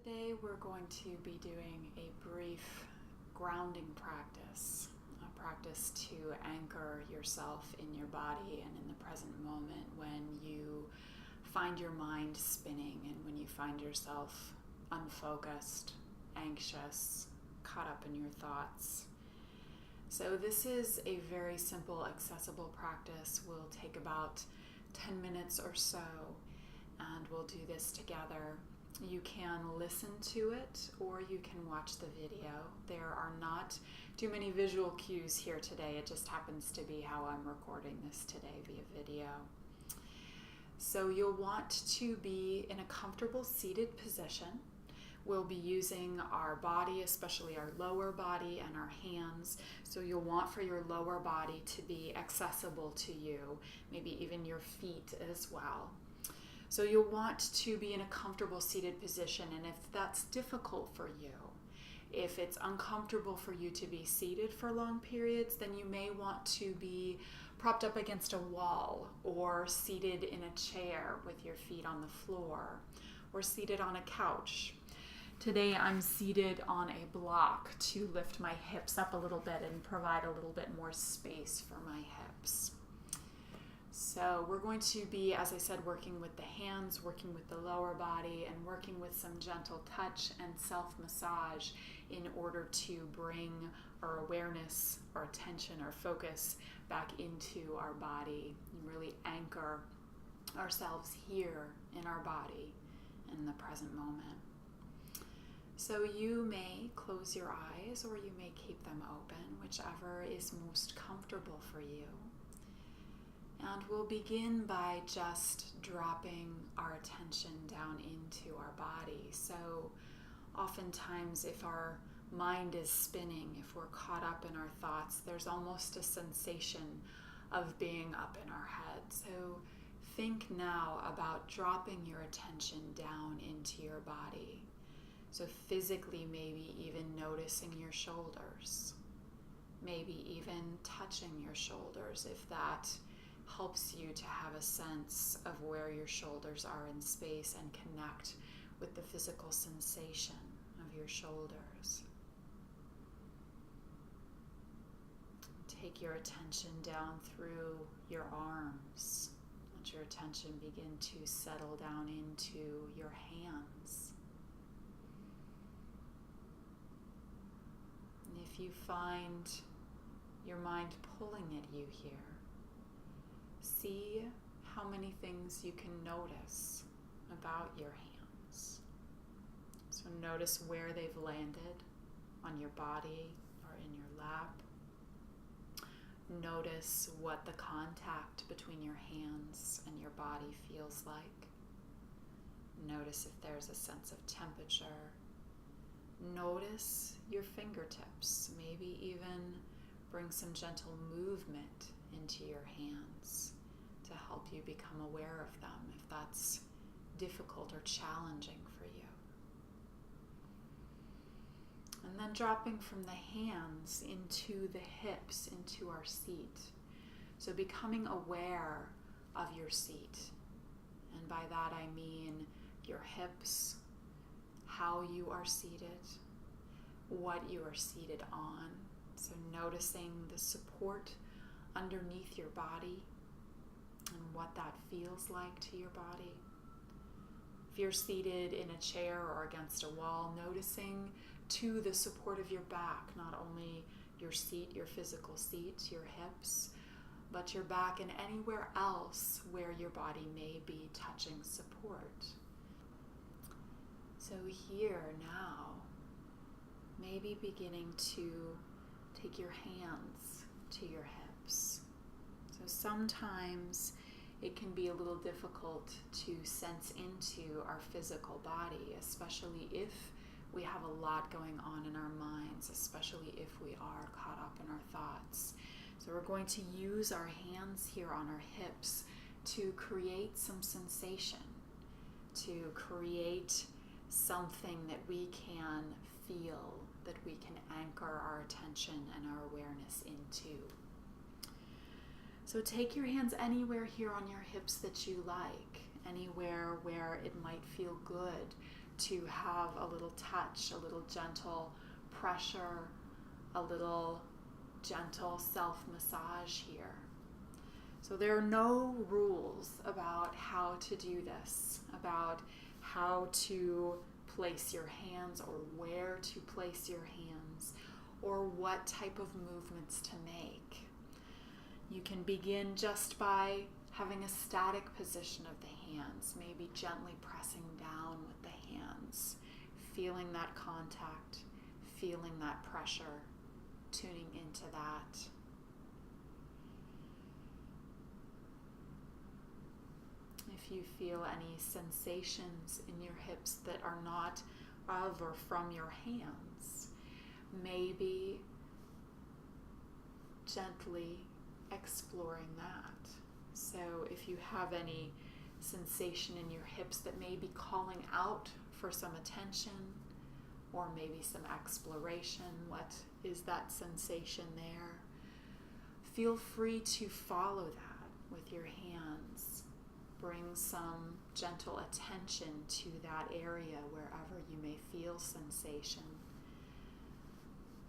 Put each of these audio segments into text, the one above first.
Today we're going to be doing a brief grounding practice, a practice to anchor yourself in your body and in the present moment when you find your mind spinning and when you find yourself unfocused, anxious, caught up in your thoughts. So this is a very simple, accessible practice. We'll take about 10 minutes or so, and we'll do this together. You can listen to it or you can watch the video. There are not too many visual cues here today. It just happens to be how I'm recording this today via video. So you'll want to be in a comfortable seated position. We'll be using our body, especially our lower body and our hands. So you'll want for your lower body to be accessible to you, maybe even your feet as well. So you'll want to be in a comfortable seated position, and if that's difficult for you, if it's uncomfortable for you to be seated for long periods, then you may want to be propped up against a wall or seated in a chair with your feet on the floor or seated on a couch. Today I'm seated on a block to lift my hips up a little bit and provide a little bit more space for my hips. So we're going to be, as I said, working with the hands, working with the lower body, and working with some gentle touch and self-massage in order to bring our awareness, our attention, our focus back into our body and really anchor ourselves here in our body in the present moment. So you may close your eyes or you may keep them open, whichever is most comfortable for you. And we'll begin by just dropping our attention down into our body. So oftentimes if our mind is spinning, if we're caught up in our thoughts, there's almost a sensation of being up in our head. So think now about dropping your attention down into your body. So physically, maybe even noticing your shoulders, maybe even touching your shoulders if that helps you to have a sense of where your shoulders are in space and connect with the physical sensation of your shoulders. Take your attention down through your arms. Let your attention begin to settle down into your hands. And if you find your mind pulling at you here, see how many things you can notice about your hands. So notice where they've landed on your body or in your lap. Notice what the contact between your hands and your body feels like. Notice if there's a sense of temperature. Notice your fingertips. Maybe even bring some gentle movement into your hands to help you become aware of them if that's difficult or challenging for you. And then dropping from the hands into the hips, into our seat. So becoming aware of your seat. And by that I mean your hips, how you are seated, what you are seated on. So noticing the support underneath your body and what that feels like to your body. If you're seated in a chair or against a wall, noticing to the support of your back, not only your seat, your physical seat, your hips, but your back and anywhere else where your body may be touching support. So here now, maybe beginning to take your hands to your hips. So sometimes it can be a little difficult to sense into our physical body, especially if we have a lot going on in our minds, especially if we are caught up in our thoughts. So we're going to use our hands here on our hips to create some sensation, to create something that we can feel, that we can anchor our attention and our awareness into. So take your hands anywhere here on your hips that you like, anywhere where it might feel good to have a little touch, a little gentle pressure, a little gentle self-massage here. So there are no rules about how to do this, about how to place your hands or where to place your hands or what type of movements to make. You can begin just by having a static position of the hands, maybe gently pressing down with the hands, feeling that contact, feeling that pressure, tuning into that. If you feel any sensations in your hips that are not of or from your hands, maybe gently exploring that. So if you have any sensation in your hips that may be calling out for some attention or maybe some exploration, what is that sensation there? Feel free to follow that with your hands. Bring some gentle attention to that area wherever you may feel sensation.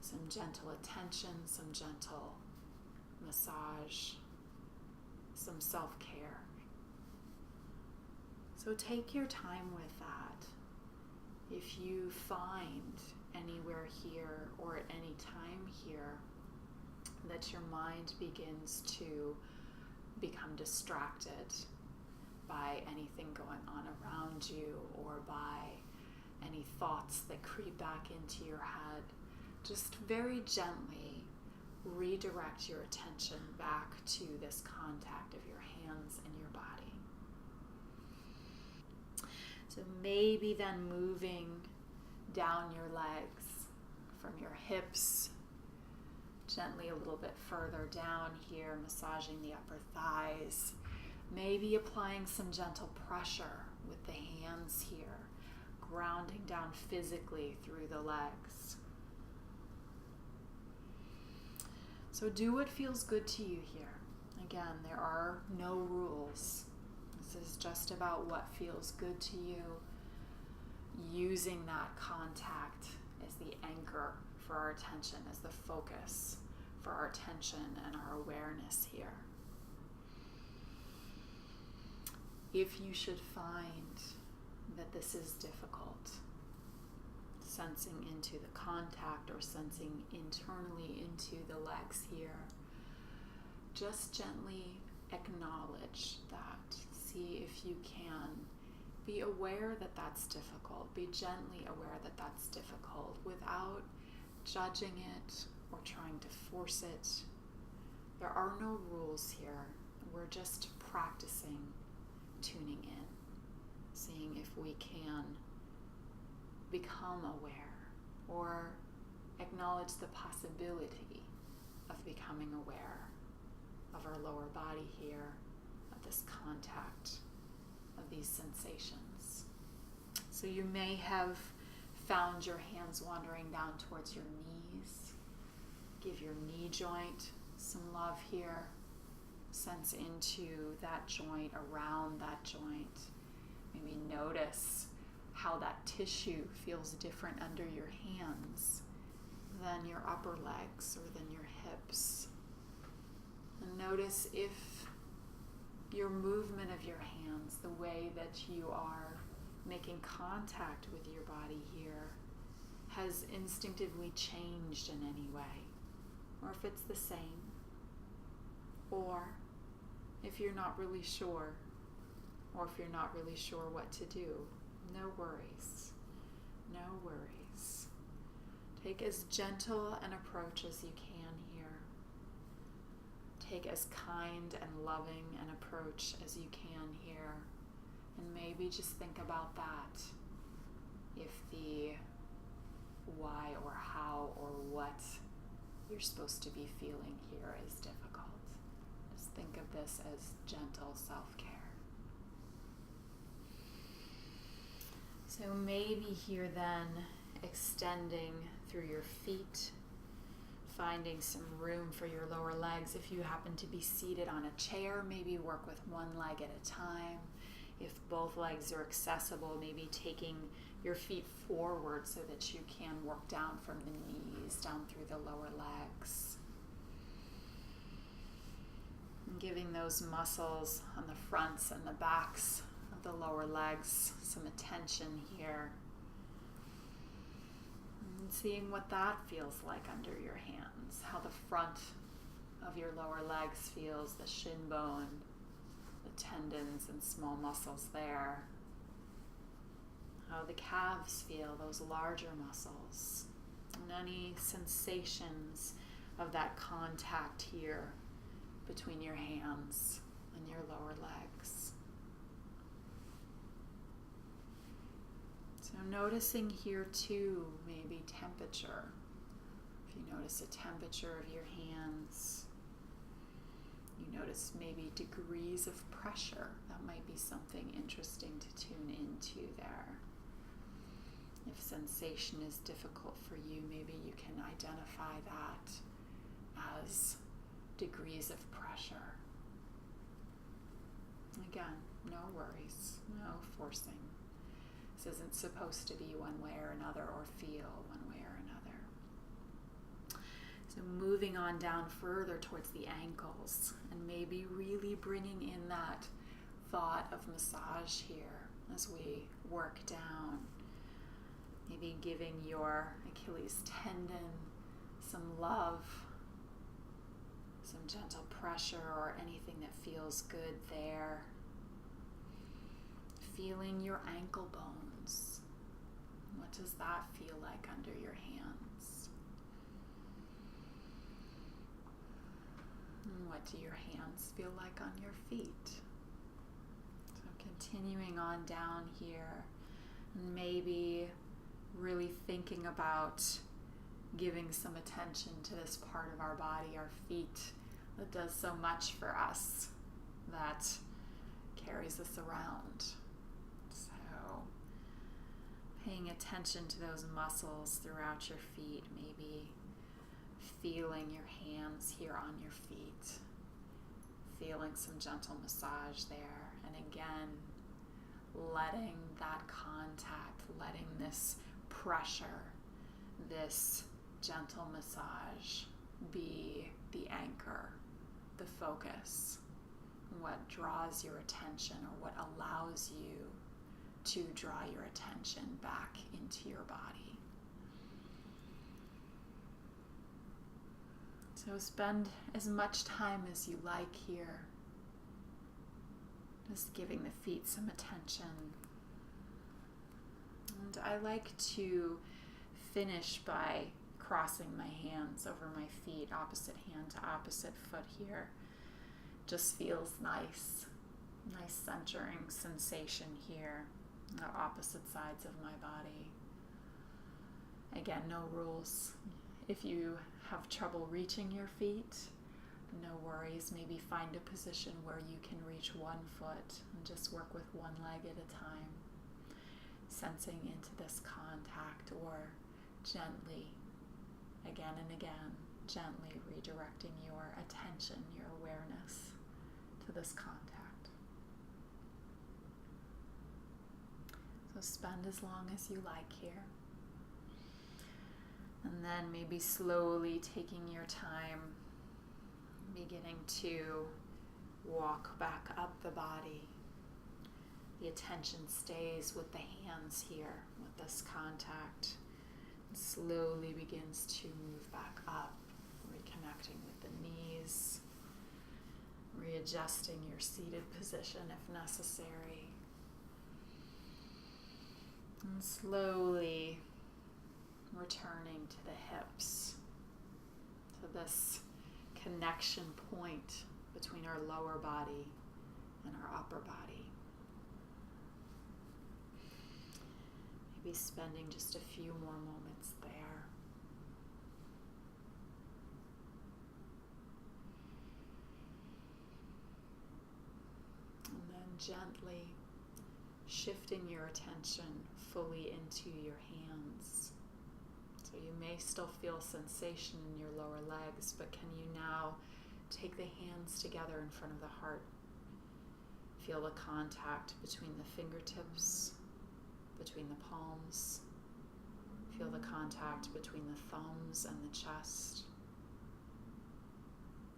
Some gentle attention, some gentle massage, some self-care. So take your time with that. If you find anywhere here or at any time here that your mind begins to become distracted by anything going on around you or by any thoughts that creep back into your head, just very gently redirect your attention back to this contact of your hands and your body. So maybe then moving down your legs from your hips, gently a little bit further down here, massaging the upper thighs. Maybe applying some gentle pressure with the hands here, grounding down physically through the legs. So do what feels good to you here. Again, there are no rules. This is just about what feels good to you, using that contact as the anchor for our attention, as the focus for our attention and our awareness here. If you should find that this is difficult, sensing into the contact or sensing internally into the legs here, just gently acknowledge that. See if you can be aware that that's difficult. Be gently aware that that's difficult without judging it or trying to force it. There are no rules here. We're just practicing tuning in, seeing if we can become aware or acknowledge the possibility of becoming aware of our lower body here, of this contact, of these sensations. So you may have found your hands wandering down towards your knees. Give your knee joint some love here. Sense into that joint, around that joint. Maybe notice how that tissue feels different under your hands than your upper legs or than your hips. And notice if your movement of your hands, the way that you are making contact with your body here, has instinctively changed in any way, or if it's the same, or if you're not really sure, or if you're not really sure what to do. No worries. No worries. Take as gentle an approach as you can here. Take as kind and loving an approach as you can here. And maybe just think about that. If the why or how or what you're supposed to be feeling here is difficult. Just think of this as gentle self-care. So maybe here then, extending through your feet, finding some room for your lower legs. If you happen to be seated on a chair, maybe work with one leg at a time. If both legs are accessible, maybe taking your feet forward so that you can work down from the knees, down through the lower legs. And giving those muscles on the fronts and the backs of the lower legs some attention here. And seeing what that feels like under your hands, how the front of your lower legs feels, the shin bone, the tendons and small muscles there. How the calves feel, those larger muscles, and any sensations of that contact here between your hands and your lower legs. So noticing here too, maybe temperature. If you notice the temperature of your hands, you notice maybe degrees of pressure. That might be something interesting to tune into there. If sensation is difficult for you, maybe you can identify that as degrees of pressure. Again, no worries, no forcing. This isn't supposed to be one way or another or feel one way or another. So moving on down further towards the ankles and maybe really bringing in that thought of massage here as we work down. Maybe giving your Achilles tendon some love, some gentle pressure or anything that feels good there. Feeling your ankle bones. What does that feel like under your hands? And what do your hands feel like on your feet? So continuing on down here, and maybe really thinking about giving some attention to this part of our body, our feet, that does so much for us, that carries us around. So paying attention to those muscles throughout your feet, maybe feeling your hands here on your feet, feeling some gentle massage there, and again, letting that contact, letting this pressure, this gentle massage be the anchor, the focus, what draws your attention or what allows you to draw your attention back into your body. So spend as much time as you like here, just giving the feet some attention. And I like to finish by crossing my hands over my feet, opposite hand to opposite foot here. Just feels nice centering sensation here, the opposite sides of my body. Again, no rules. If you have trouble reaching your feet, no worries. Maybe find a position where you can reach one foot and just work with one leg at a time, sensing into this contact, or gently, again and again, gently redirecting your attention, your awareness to this contact. So spend as long as you like here. And then maybe slowly taking your time, beginning to walk back up the body. The attention stays with the hands here, with this contact. And slowly begins to move back up, reconnecting with the knees, readjusting your seated position if necessary. And slowly returning to the hips, to this connection point between our lower body and our upper body. Maybe spending just a few more moments there. And then gently shifting your attention fully into your hands. So you may still feel sensation in your lower legs, but can you now take the hands together in front of the heart, Feel the contact between the fingertips, between the palms. Feel the contact between the thumbs and the chest.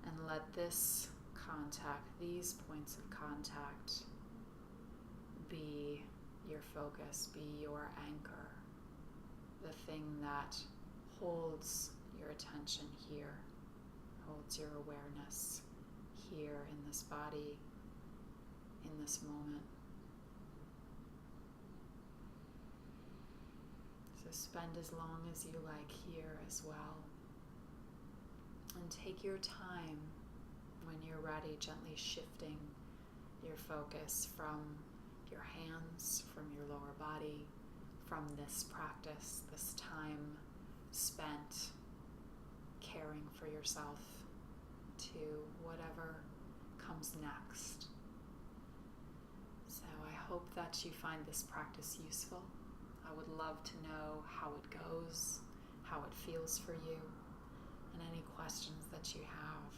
And let this contact, these points of contact, be your focus, be your anchor, the thing that holds your attention here, holds your awareness here in this body, in this moment. So spend as long as you like here as well. And take your time when you're ready, gently shifting your focus from your hands, from your lower body, from this practice, this time spent caring for yourself, to whatever comes next. So I hope that you find this practice useful. I would love to know how it goes, how it feels for you, and any questions that you have.